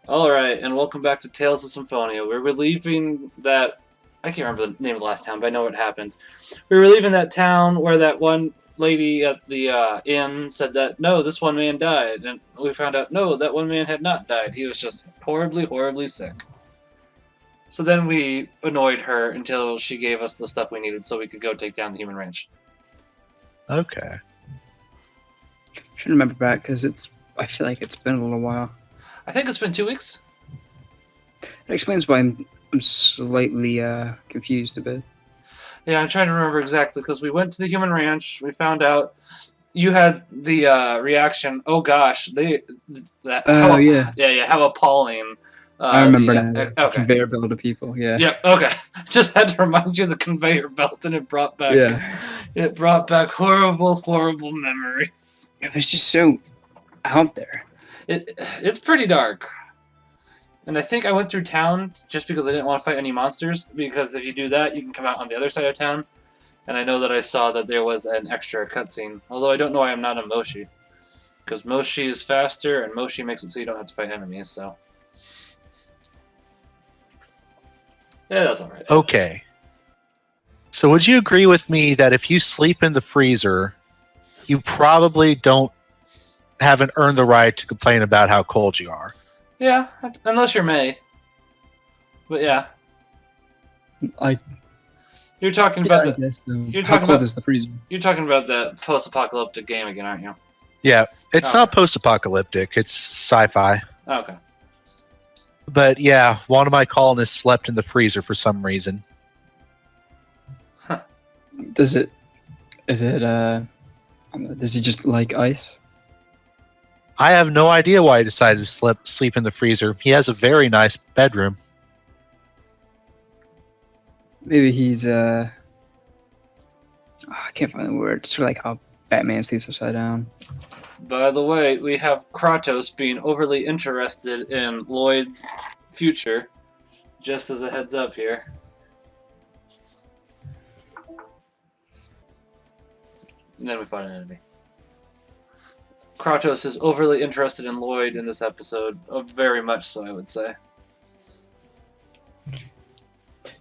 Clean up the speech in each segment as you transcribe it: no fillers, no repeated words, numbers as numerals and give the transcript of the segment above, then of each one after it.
Alright, and welcome back to Tales of Symphonia. We're relieving that... I can't remember the name of the last town, but I know what happened. We were leaving that town where that one lady at the inn said that, no, this one man died. And we found out, no, that one man had not died. He was just horribly, horribly sick. So then we annoyed her until she gave us the stuff we needed so we could go take down the human ranch. Okay. Should remember back because I feel like it's been a little while. I think it's been 2 weeks. It explains why I'm slightly confused a bit. Yeah, I'm trying to remember exactly because we went to the human ranch. We found out you had the reaction. Oh gosh, how appalling. I remember now. Okay. Conveyor belt of people. Yeah. Yeah. Okay. Just had to remind you of the conveyor belt, and it brought back. Yeah. It brought back horrible, horrible memories. It was just so out there. It's pretty dark. And I think I went through town just because I didn't want to fight any monsters, because if you do that, you can come out on the other side of town. And I know that I saw that there was an extra cutscene, although I don't know why I'm not a Moshi. Because Moshi is faster, and Moshi makes it so you don't have to fight enemies, so... Yeah, that's alright. Okay. So would you agree with me that if you sleep in the freezer, you probably haven't earned the right to complain about how cold you are? Yeah, unless you're May. But yeah. You're talking about how cold is the freezer? You're talking about that post-apocalyptic game again, aren't you? Yeah, it's not post-apocalyptic. It's sci-fi. Oh, okay. But yeah, one of my colonists slept in the freezer for some reason. Huh. Does he just like ice? I have no idea why he decided to sleep in the freezer. He has a very nice bedroom. Maybe he's I can't find the word. It's sort of like how Batman sleeps upside down. By the way, we have Kratos being overly interested in Lloyd's future, just as a heads up here. And then we find an enemy. Kratos is overly interested in Lloyd in this episode, very much so, I would say.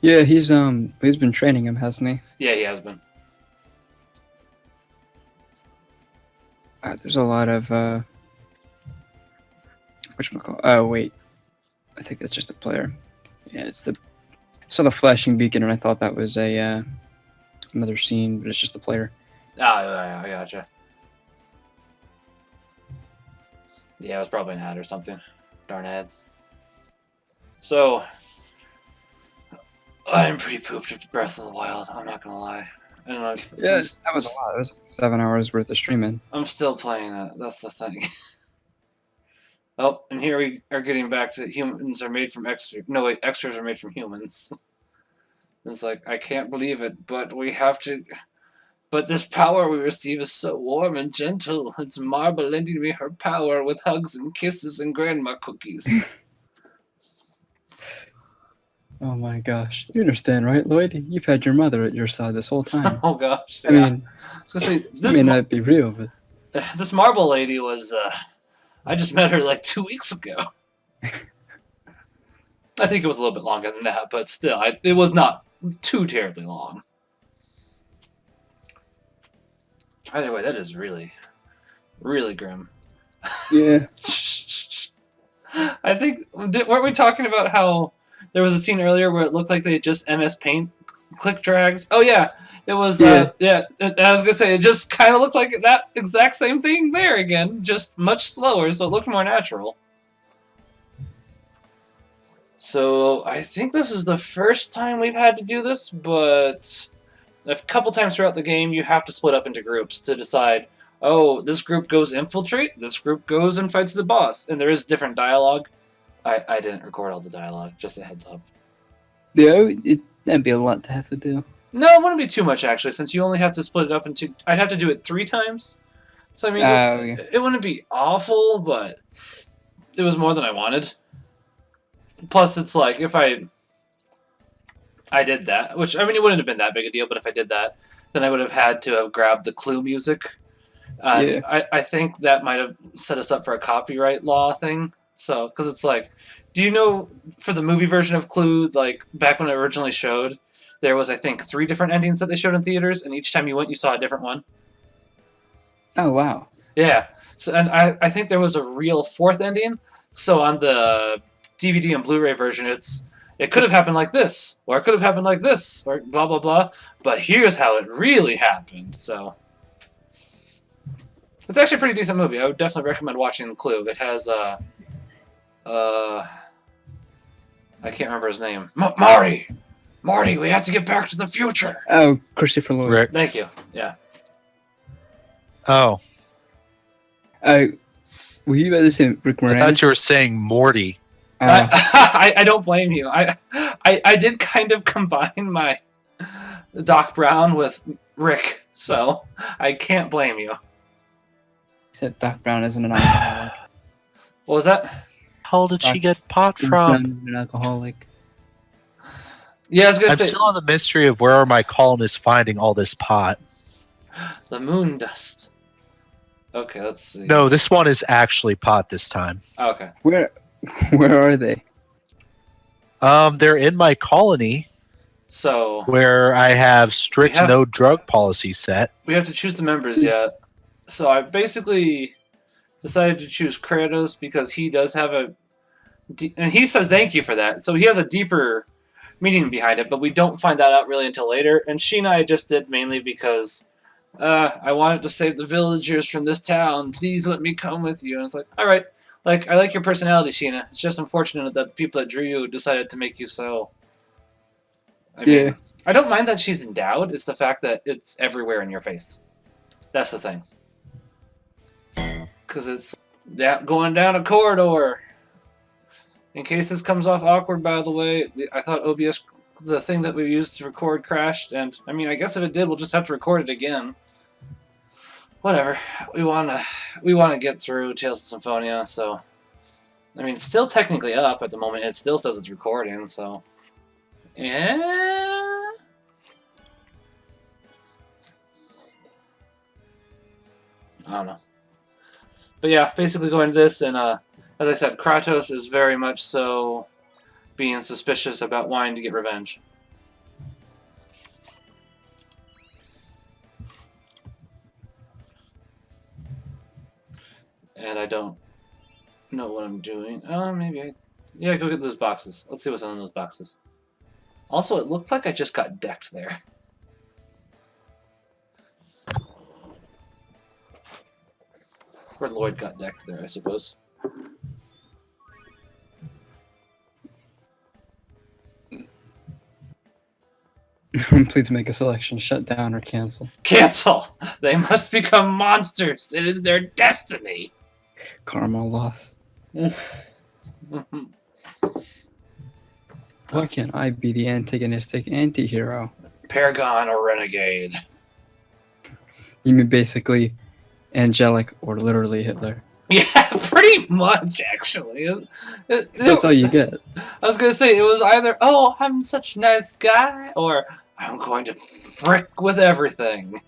Yeah, he's been training him, hasn't he? Yeah, he has been. There's a lot of whatchamacallit? Oh wait, I think that's just the player. Yeah, I saw the flashing beacon and I thought that was a another scene, but it's just the player. Ah, I gotcha. Yeah, it was probably an ad or something. Darn ads. So, I'm pretty pooped with Breath of the Wild, I'm not gonna lie. Yeah, that was a lot. It was 7 hours worth of streaming. I'm still playing it, that's the thing. Oh, and here we are getting back to humans are made from extras. No, wait, extras are made from humans. It's like, I can't believe it, but we have to... But this power we receive is so warm and gentle. It's Marble lending me her power with hugs and kisses and grandma cookies. Oh my gosh. You understand, right, Lloyd? You've had your mother at your side this whole time. Oh gosh. Yeah. I mean, I was gonna say, this may not be real, but... This Marble lady was, I just met her like 2 weeks ago. I think it was a little bit longer than that, but still, it was not too terribly long. Either way, that is really, really grim. Yeah. I think, weren't we talking about how there was a scene earlier where it looked like they just MS Paint click dragged? Oh yeah, it was. Yeah. I was gonna say it just kind of looked like that exact same thing there again, just much slower, so it looked more natural. So I think this is the first time we've had to do this, but a couple times throughout the game you have to split up into groups to decide, oh, this group goes infiltrate, this group goes and fights the boss, and there is different dialogue. I didn't record all the dialogue, just a heads up. Yeah, that'd be a lot to have to do. No, it wouldn't be too much actually, since you only have to split it up into... I'd have to do it 3 times. So I mean, it wouldn't be awful, but it was more than I wanted. Plus, it's like, if I did that, which, I mean, it wouldn't have been that big a deal, but if I did that, then I would have had to have grabbed the clue music. And I think that might have set us up for a copyright law thing. So, because it's like, do you know for the movie version of Clue, like back when it originally showed, there was I think 3 different endings that they showed in theaters, and each time you went, you saw a different one. Oh wow. Yeah. So, and I think there was a real 4th ending. So on the DVD and Blu-ray version, it could have happened like this, or it could have happened like this, or blah blah blah. But here's how it really happened. So it's actually a pretty decent movie. I would definitely recommend watching Clue. It has I can't remember his name. Marty, we have to get back to the future. Oh, Christopher Lloyd. Rick. Thank you. Yeah. Oh, Were you about to say Rick Moranis? I thought you were saying Morty. I don't blame you. I did kind of combine my Doc Brown with Rick, so I can't blame you. Except Doc Brown isn't an alcoholic. What was that? How did she get pot Doc from? Brown isn't an alcoholic. Yeah, I was gonna I'm say still on the mystery of where are my colonists finding all this pot. the moon dust. Okay, let's see. No, this one is actually pot this time. Okay. Where are they? They're in my colony So where I have strict We have- no drug policy set. we have to choose the members yet. So I basically decided to choose Kratos because he does have and he says thank you for that. So he has a deeper meaning behind it, but we don't find that out really until later. And Sheena I just did mainly because I wanted to save the villagers from this town. Please let me come with you. And it's like, all right. Like, I like your personality, Sheena. It's just unfortunate that the people that drew you decided to make you so. I mean, I don't mind that she's endowed. It's the fact that it's everywhere in your face. That's the thing. Because it's going down a corridor. In case this comes off awkward, by the way, I thought OBS, the thing that we used to record, crashed. And, I mean, I guess if it did, we'll just have to record it again. Whatever. We wanna get through Tales of Symphonia, so I mean it's still technically up at the moment. It still says it's recording, so yeah. I don't know. But yeah, basically going to this, and as I said, Kratos is very much so being suspicious about wanting to get revenge. And I don't know what I'm doing. Maybe yeah, go get those boxes. Let's see what's on those boxes. Also, it looked like I just got decked there. Or Lloyd got decked there, I suppose. Please make a selection. Shut down or cancel. Cancel! They must become monsters! It is their destiny! Karma loss. Why can't I be the antagonistic anti-hero? Paragon or Renegade. You mean basically angelic or literally Hitler? Yeah, pretty much, actually. That's all you get. I was going to say, it was either, oh, I'm such a nice guy, or I'm going to frick with everything.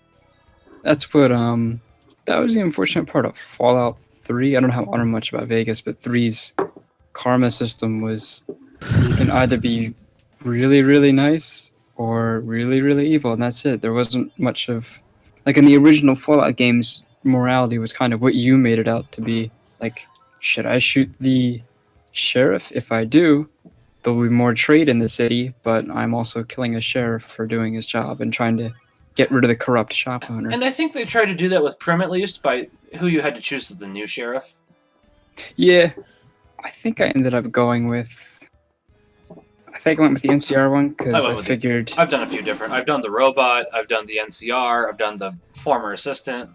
That's what, that was the unfortunate part of Fallout 3. I don't know much about Vegas, but 3's karma system was you can either be really, really nice or really, really evil, and that's it. There wasn't much of, like in the original Fallout games, morality was kind of what you made it out to be. Like, should I shoot the sheriff? If I do, there'll be more trade in the city, but I'm also killing a sheriff for doing his job and trying to get rid of the corrupt shop owner. And I think they tried to do that with Prim, at least, by who you had to choose as the new sheriff. Yeah, I think I ended up going with... I think I went with the NCR one, because I figured... I've done a few different... I've done the robot, I've done the NCR, I've done the former assistant,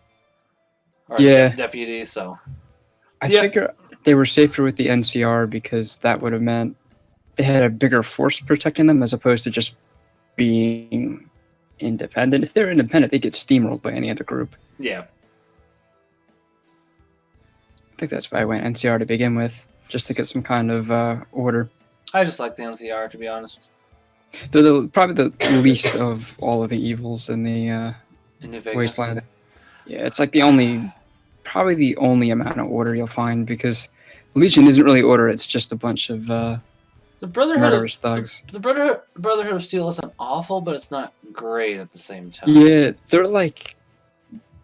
or Yeah. deputy, so... I figure they were safer with the NCR because that would have meant they had a bigger force protecting them as opposed to just being independent. If they're independent, they get steamrolled by any other group. Yeah. I think that's why I went NCR to begin with, just to get some kind of order. I just like the NCR, to be honest. They're probably the least of all of the evils in the In New Vegas. Wasteland. Yeah, it's like probably the only amount of order you'll find, because Legion isn't really order; it's just a bunch of The Brotherhood murderous thugs. The Brotherhood of Steel isn't awful, but it's not great at the same time. Yeah, they're like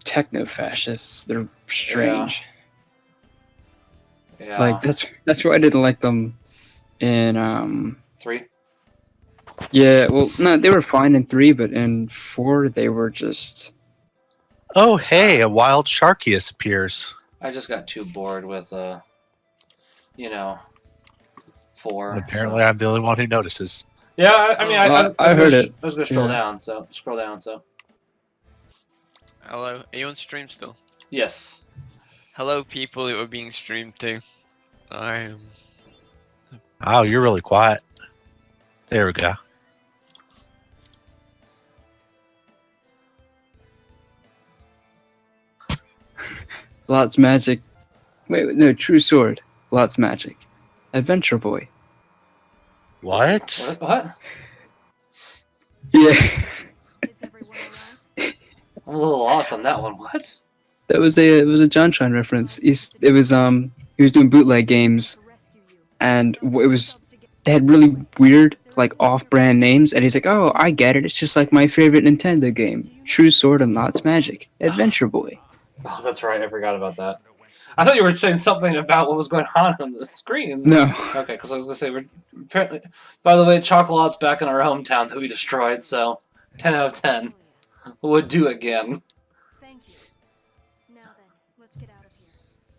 techno-fascists. They're strange. Yeah. Like that's why I didn't like them in 3. Yeah, well, no, they were fine in 3, but in 4 they were just. Oh, hey, a wild Sharkius appears. I just got too bored with 4. And apparently, I'm the only one who notices. Yeah, I heard it. I was gonna scroll Yeah. down. Scroll down. Hello, are you on stream still? Yes. Hello, people who are being streamed to. I am. Oh, you're really quiet. There we go. Lots magic. Wait, no, True Sword. Lots magic. Adventure Boy. What? What? Yeah, Is everyone alright? I'm a little lost on that one. What? that was it was a John reference. He was doing bootleg games, and they had really weird like off-brand names, and he's like, "Oh, I get it. It's just like my favorite Nintendo game, True Sword and Lots Magic, Adventure Boy." Oh, that's right. I forgot about that. I thought you were saying something about what was going on the screen. No, Okay, because I was gonna say we're apparently. By the way, Chocolat's back in our hometown that we destroyed. So, 10 out of 10 would do again. Thank you. Now then, let's get out of here.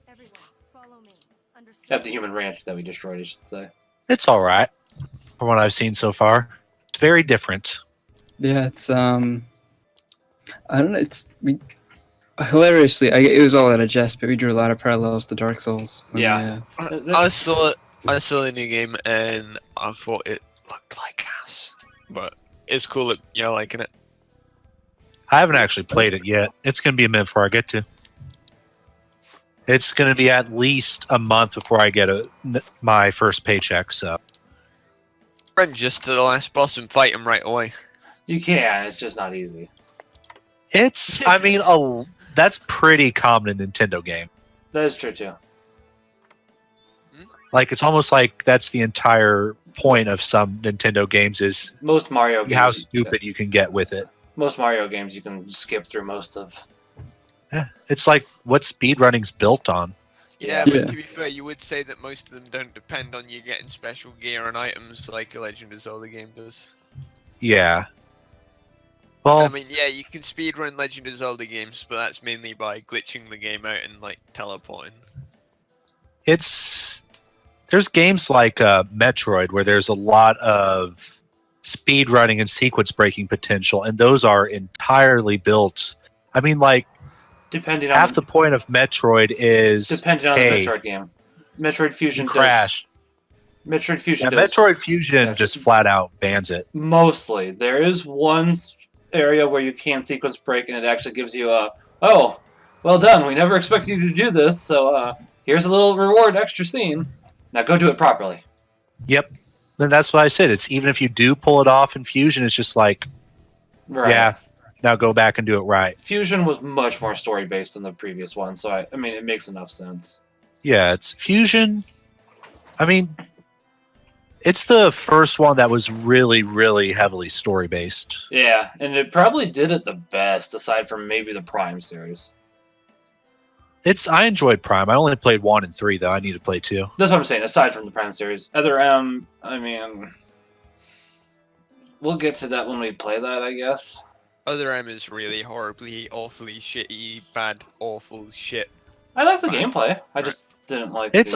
Everyone, follow me. Understand? At the human ranch that we destroyed, I should say. It's all right. From what I've seen so far, it's very different. yeah, it's I don't know. Hilariously, it was all out of jest, but we drew a lot of parallels to Dark Souls. Yeah. I saw the new game and I thought it looked like ass, but it's cool that you're liking it. I haven't actually played it yet. It's going to be a minute before I get to. It's going to be at least a month before I get my first paycheck. So Run just to the last boss and fight him right away. You can. It's just not easy. it's, I mean, that's pretty common in Nintendo game. That is true too. Like it's almost like that's the entire point of some Nintendo games is Most Mario games. how stupid you can get with it. Most Mario games you can skip through most of. Yeah, it's like what speedrunning's built on. Yeah, Yeah. but to be fair, you would say that most of them don't depend on you getting special gear and items like a Legend of Zelda game does. Yeah. Well, I mean, yeah, you can speedrun Legend of Zelda games, but that's mainly by glitching the game out and like teleporting. there's games like Metroid where there's a lot of speedrunning and sequence breaking potential, and those are entirely built. I mean, like Depending on half the point of Metroid is depending on hey, the Metroid game. Metroid Fusion you crash. Metroid Fusion Yeah, does Metroid Fusion yes. just flat out bans it. mostly. There is one area where you can sequence break, and it actually gives you a oh, well done. We never expected you to do this, so here's a little reward, extra scene. Now go do it properly. Yep. Then that's what I said. It's even if you do pull it off in Fusion, it's just like, Right. yeah, now go back and do it right. Fusion was much more story based than the previous one, so I mean it makes enough sense. Yeah, it's Fusion. I mean, it's the first one that was really, really heavily story based. Yeah, and it probably did it the best, aside from maybe the Prime series. I enjoyed Prime. I only played 1 and 3 though. I need to play 2. That's what I'm saying. Aside from the Prime series, Other M, I mean, we'll get to that when we play that, I guess. Other M is really horribly, awfully shitty, bad, awful shit. I like the Fine. gameplay. I just didn't like. That's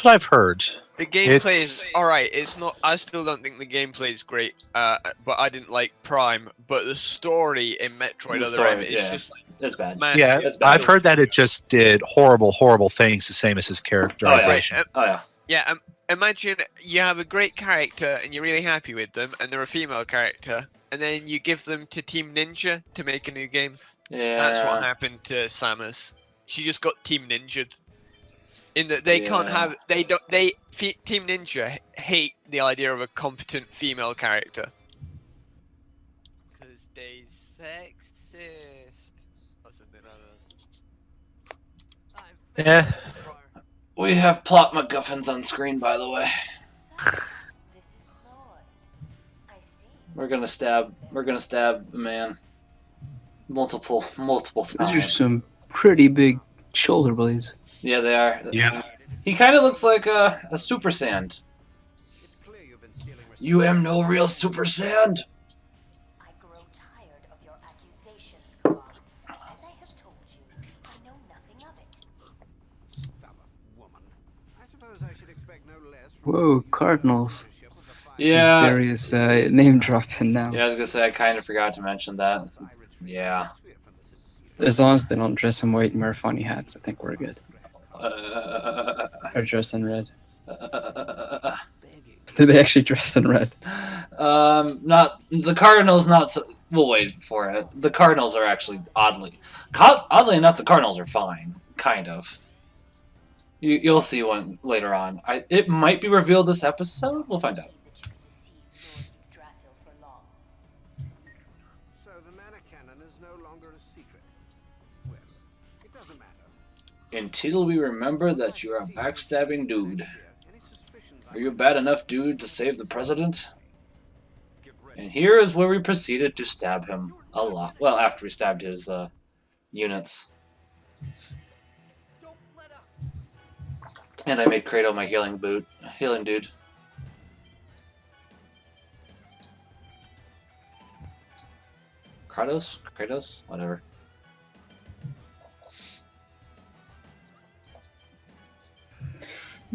what I've heard. The gameplay It's- is alright. It's not. I still don't think the gameplay is great. But I didn't like Prime. But the story in Metroid The Other M story, is yeah. just like It's bad. massive. Yeah, it's bad. I've heard that it just did horrible, horrible things, the same as his characterization. Oh yeah. Yeah, imagine you have a great character and you're really happy with them, and they're a female character, and then you give them to Team Ninja to make a new game. Yeah. That's what happened to Samus. She just got Team Ninja'd. In that they can't Yeah. have Team Ninja hate the idea of a competent female character. Cause they sexist. Or something like that. Eh. We have plot MacGuffins on screen, by the way. We're gonna stab a man. Multiple times. Those are some pretty big shoulder blades. Yeah, they are. Yeah. He kind of looks like a Super Sand. You am no real Super Sand. I grow tired of your accusations, Carl. As I have told you, I know nothing of it. Stubborn woman. I suppose I should expect no less from Whoa, Cardinals. Yeah. Some serious name dropping now. Yeah, I was gonna say I kind of forgot to mention that. Yeah. As long as they don't dress in white and wear funny hats, I think we're good. Or dress in red. Did they actually dress in red? Not the Cardinals. Not so. We'll wait for it. The Cardinals are actually oddly enough. The Cardinals are fine, kind of. You'll see one later on. It might be revealed this episode. We'll find out. So the Manor Cannon is no longer a secret. Well, it doesn't matter. Until we remember that you're a backstabbing dude. Are you a bad enough dude to save the president? And here is where we proceeded to stab him a lot. Well, after we stabbed his units. And I made Kratos my healing dude. Kratos? Whatever.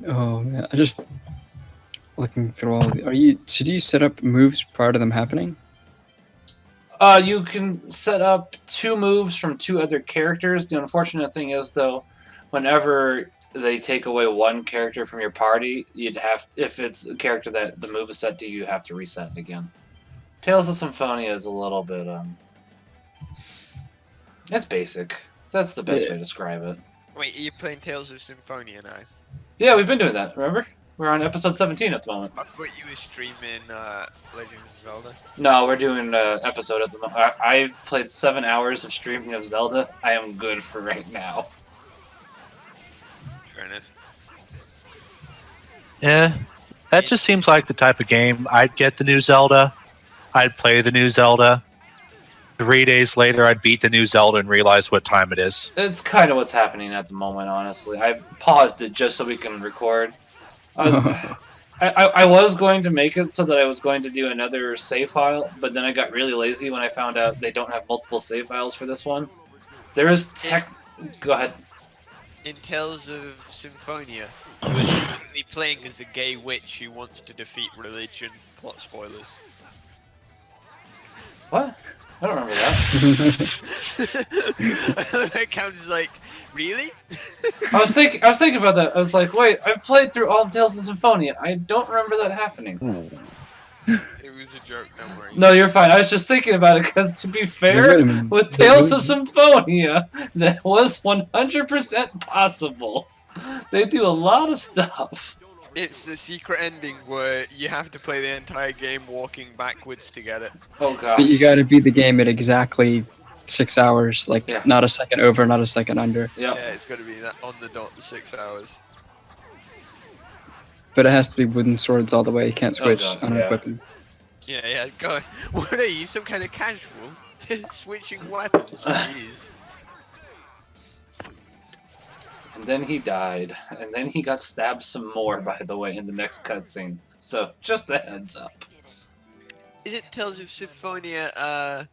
Oh man, I just looking through all. Do you set up moves prior to them happening? You can set up 2 moves from 2 other characters. The unfortunate thing is, though, whenever they take away one character from your party, if it's a character that the move is set to, you have to reset it again. Tales of Symphonia is a little bit it's basic. That's the best way to describe it. Wait, are you playing Tales of Symphonia now? Yeah, we've been doing that. Remember? We're on episode 17 at the moment. I thought you were streaming Legend of Zelda. No, we're doing an episode at the moment. I've played 7 hours of streaming of Zelda. I am good for right now. Fair enough. Yeah, that just seems like the type of game I'd get the new Zelda. I'd play the new Zelda. 3 days later, I'd beat the new Zelda and realize what time it is. It's kind of what's happening at the moment, honestly. I paused it just so we can record. I was going to make it so that I was going to do another save file, but then I got really lazy when I found out they don't have multiple save files for this one. There is Go ahead. In Tales of Symphonia, you were seriously playing as a gay witch who wants to defeat religion. Plot spoilers. What? I don't remember that. That counts like, really? I was thinking about that. I was like, wait, I've played through all of Tales of Symphonia. I don't remember that happening. It was a joke, don't worry. No, you're fine. I was just thinking about it because, to be fair, with Tales of Symphonia, that was 100% possible. They do a lot of stuff. It's the secret ending where you have to play the entire game walking backwards to get it. Oh gosh. But you gotta beat the game at exactly 6 hours, like Yeah. not a second over, not a second under. Yep. Yeah, it's got to be that on the dot 6 hours. But it has to be wooden swords all the way. You can't switch God, on yeah. equipping. Yeah, go. What are you, some kind of casual? Switching weapons? Jeez. And then he died. And then he got stabbed some more, by the way, in the next cutscene. So, just a heads up. Is it Tales of Symphonia?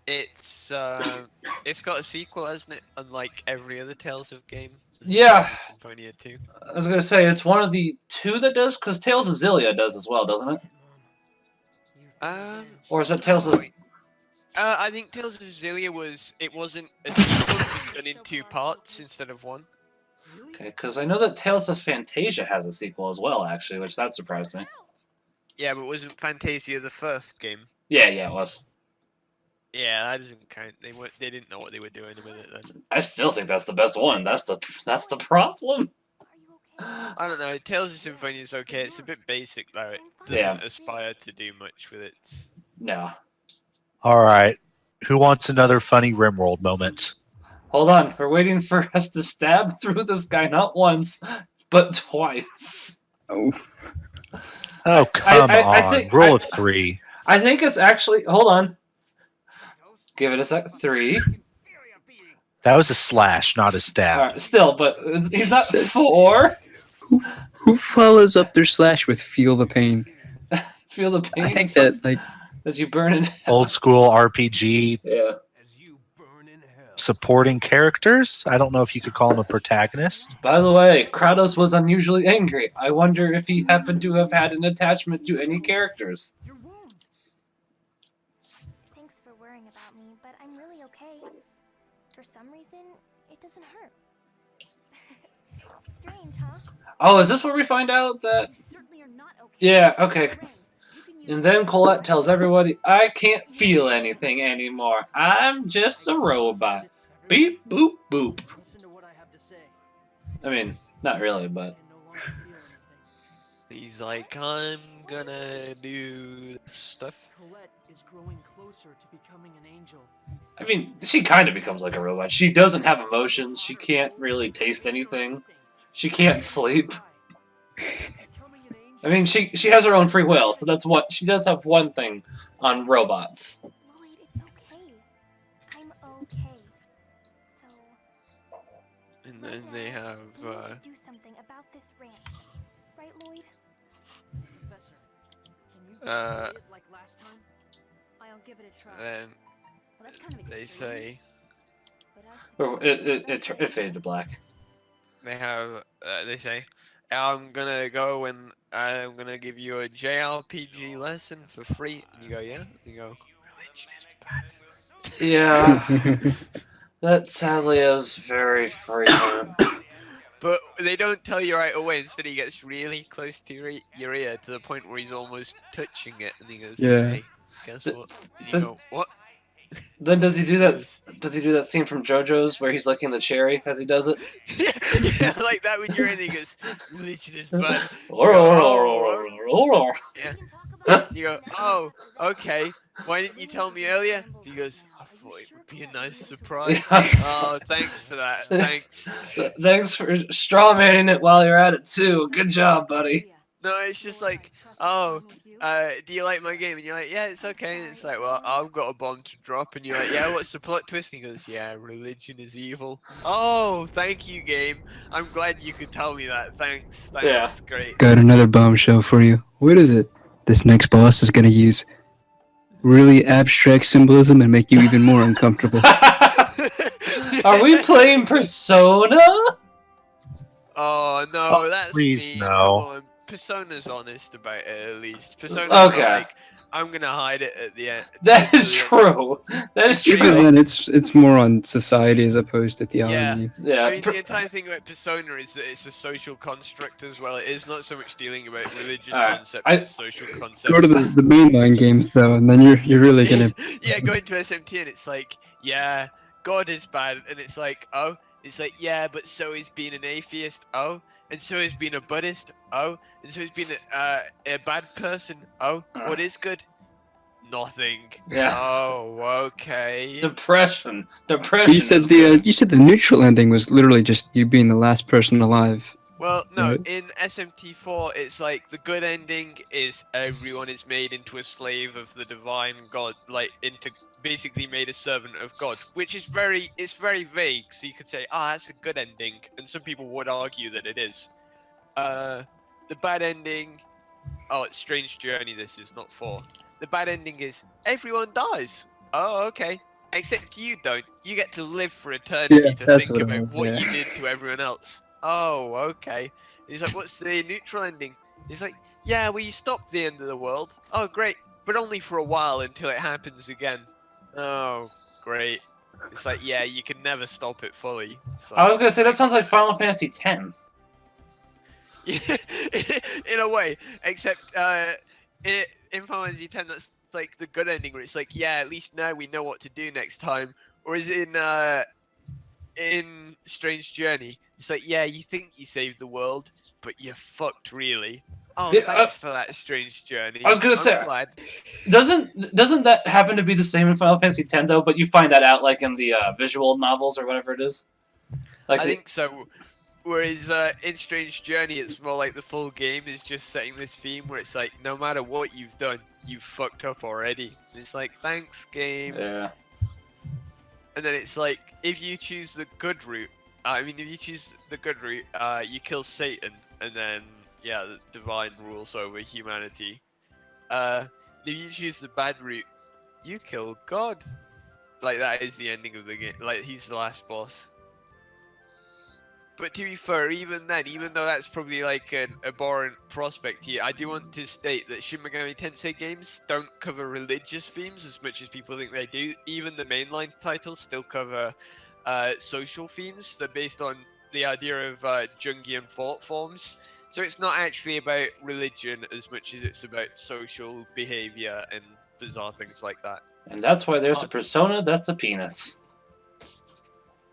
It's got a sequel, hasn't it? Unlike every other Tales of game. Yeah. Tales of Symphonia 2. I was going to say, it's one of the 2 that does, because Tales of Xillia does as well, doesn't it? Or is it Tales of... I think Tales of Xillia wasn't a sequel, it was done in 2 parts instead of 1. Okay, because I know that Tales of Fantasia has a sequel as well, actually, which that surprised me. Yeah, but wasn't Fantasia the first game? Yeah, it was. Yeah, that doesn't count. They didn't know what they were doing with it then. I still think that's the best one. That's the problem. I don't know. Tales of Symphonia is okay. It's a bit basic though. It doesn't Yeah. aspire to do much with it. No. All right. Who wants another funny RimWorld moment? Hold on, we're waiting for us to stab through this guy not once, but twice. Oh, Oh, come I on. think Rule of 3. I think it's actually. Hold on. Give it a sec. 3. That was a slash, not a stab. All right, still, but he's not Said- 4. who follows up their slash with "Feel the Pain"? Feel the pain I think that like as you burn in hell. Old school RPG Yeah. As you burn in hell. supporting characters. I don't know if you could call him a protagonist. By the way, Kratos was unusually angry. I wonder if he happened to have had an attachment to any characters. Your wound. Thanks for worrying about me, but I'm really okay. For some reason, it doesn't hurt. Strange, huh? Oh, is this where we find out that? You certainly are not okay. Yeah, okay. Ray, you can use And then Colette tells everybody, I can't feel anything anymore. I'm just a robot. Beep, boop, boop. Listen to what I have to say. I mean, not really, but. I can no longer feel anything. He's like, I'm gonna do stuff. Colette is growing closer to becoming an angel. I mean, she kind of becomes like a robot. She doesn't have emotions. She can't really taste anything. She can't sleep. Becoming an angel. I mean, she has her own free will, so that's what she does have one thing on robots. Lloyd, it's okay. I'm okay. So, And right then now, they have, we need to do something about this ranch. Right, Lloyd? Professor, can you just Uh, say it like last time? I'll give it a try. then Well, that's kind of they extreme, say, but us Or that's it faded to black. they say, I'm gonna go and I'm gonna give you a JRPG lesson for free. And you go, yeah? And you go, religion is bad. Yeah, that sadly is very frequent. But they don't tell you right away. Instead, he gets really close to your ear to the point where he's almost touching it. And he goes, Yeah. hey, guess The- what? And you the- go, what? Then does he do that? Yes. Does he do that scene from JoJo's where he's licking the cherry as he does it? yeah, like that when you're in, he goes, religion is bad. Yeah. You go, oh, okay. Why didn't you tell me earlier? He goes, I thought it would be a nice surprise. Yes. Oh, thanks for that. Thanks. Thanks for strawmanning it while you're at it too. Good job, buddy. No, it's just like, oh, do you like my game? And you're like, yeah, it's okay. And it's like, well, I've got a bomb to drop. And you're like, yeah, what's the plot twist? And he goes, yeah, religion is evil. Oh, thank you, game. I'm glad you could tell me that. Thanks. That's Yeah. great. Got another bombshell for you. What is it? This next boss is gonna use really abstract symbolism and make you even more uncomfortable. Are we playing Persona? Oh no, Oh, that's please, me. no. Come on. Persona's honest about it at least. Persona's Okay. not like, I'm gonna hide it at the end. That to is the end." true. That is Even true. then, it's more on society as opposed to theology. Yeah. I mean, the entire thing about Persona is that it's a social construct as well. It is not so much dealing about religious Alright, concepts, I- it's social concepts. Go to the mainline games though, and then you're really gonna. yeah, going to SMT and it's like, yeah, God is bad, and it's like, oh, it's like, yeah, but so is being an atheist, oh, and so is being a Buddhist, oh, and so is being a bad person, oh, what is good? Nothing. Yeah. Oh, okay. Depression. Depression. You said is the good. you said the neutral ending was literally just you being the last person alive. Well, no, Right. in SMT4, it's like the good ending is everyone is made into a slave of the divine God, like into basically made a servant of God, which is very vague. So you could say, that's a good ending, and some people would argue that it is. The bad ending, it's Strange Journey. This is not 4. The bad ending is everyone dies. Oh, okay. Except you don't. You get to live for eternity Yeah, to that's think what I about meant, what yeah. you did to everyone else. Oh, okay. He's like, what's the neutral ending? He's like, yeah, well, you stopped the end of the world. Oh, great. But only for a while until it happens again. Oh, great. It's like, yeah, you can never stop it fully. It's I like, was gonna say that sounds like Final Fantasy X. in a way, except in Final Fantasy X, that's like the good ending where it's like, yeah, at least now we know what to do next time. Whereas in Strange Journey, it's like, yeah, you think you saved the world, but you're fucked really. Oh, Yeah, thanks for that strange journey. I was gonna I'm say- glad. Doesn't that happen to be the same in Final Fantasy X though? But you find that out like in the visual novels or whatever it is. Like I the- think so. Whereas in Strange Journey, it's more like the full game is just setting this theme where it's like, no matter what you've done, you've fucked up already. And it's like, thanks, game. yeah. And then it's like, if you choose the good route, if you choose the good route, you kill Satan, and then, yeah, the divine rules over humanity. If you choose the bad route, you kill God. Like, that is the ending of the game. Like, he's the last boss. But to be fair, even then, even though that's probably like an abhorrent prospect here, I do want to state that Shin Megami Tensei games don't cover religious themes as much as people think they do. Even the mainline titles still cover social themes. They're based on the idea of Jungian thought forms. So it's not actually about religion as much as it's about social behavior and bizarre things like that. And that's why there's a persona that's a penis.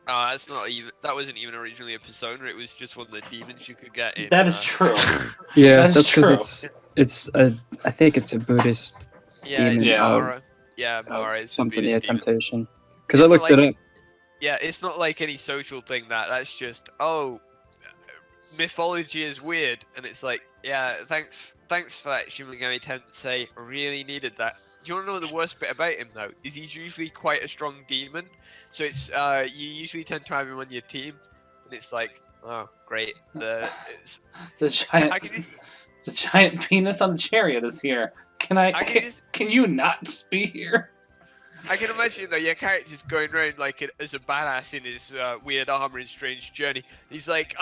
That's not even. That wasn't even originally a persona. It was just one of the demons you could get in. That is true. Yeah, That's that's true. because it's a. I think it's a Buddhist Yeah, it's demon Yeah. Mara. Yeah, of Mara is the something. Buddhist Yeah, demon. temptation. Because I It's not looked it like- up. Yeah, it's not like any social thing. That's just mythology is weird, and it's like, yeah, thanks for that, Shin Megami Tensei. Really needed that. Do you want to know the worst bit about him though? Is he's usually quite a strong demon, so it's you usually tend to have him on your team, and it's like, oh great, The I giant, can just the giant penis on the chariot is here. Can can you not be here? I can imagine though your character's going around like as a badass in his weird armor in Strange Journey. He's like,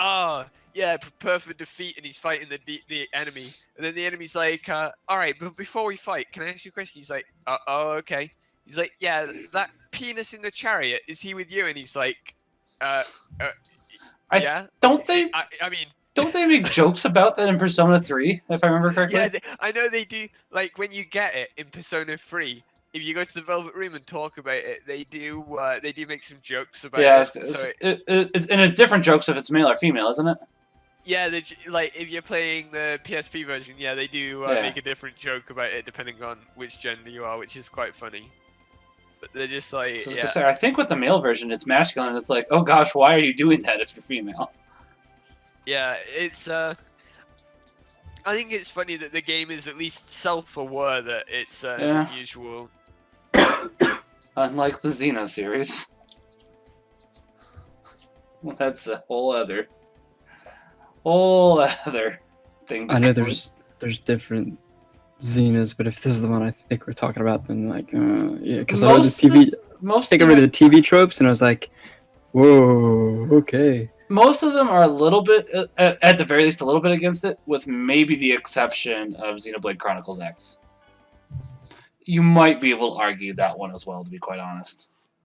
yeah, prepare for defeat, and he's fighting the enemy. And then the enemy's like, all right, but before we fight, can I ask you a question? He's like, oh, okay. He's like, yeah, that penis in the chariot, is he with you? And he's like, yeah. Don't they I mean, don't they make jokes about that in Persona 3, if I remember correctly? yeah, I know they do. Like when you get it in Persona 3. If you go to the Velvet Room and talk about it, they do make some jokes about Yeah, it. So and it's different jokes if it's male or female, isn't it? yeah, like if you're playing the PSP version, yeah, they do Yeah. make a different joke about it depending on which gender you are, which is quite funny. But they're just like, So, yeah, so I think with the male version, it's masculine. It's like, oh gosh, why are you doing that if you're female? yeah, it's I think it's funny that the game is at least self-aware that it's Yeah. unusual. Unlike the Xena series. Well, that's a whole other thing. to I know cover. there's different Xenas, but if this is the one I think we're talking about, then like, yeah, because I know the TV. Most Think of I them, read the TV tropes, and I was like, whoa, okay. most of them are a little bit, at the very least, a little bit against it, with maybe the exception of Xenoblade Chronicles X. You might be able to argue that one as well, to be quite honest.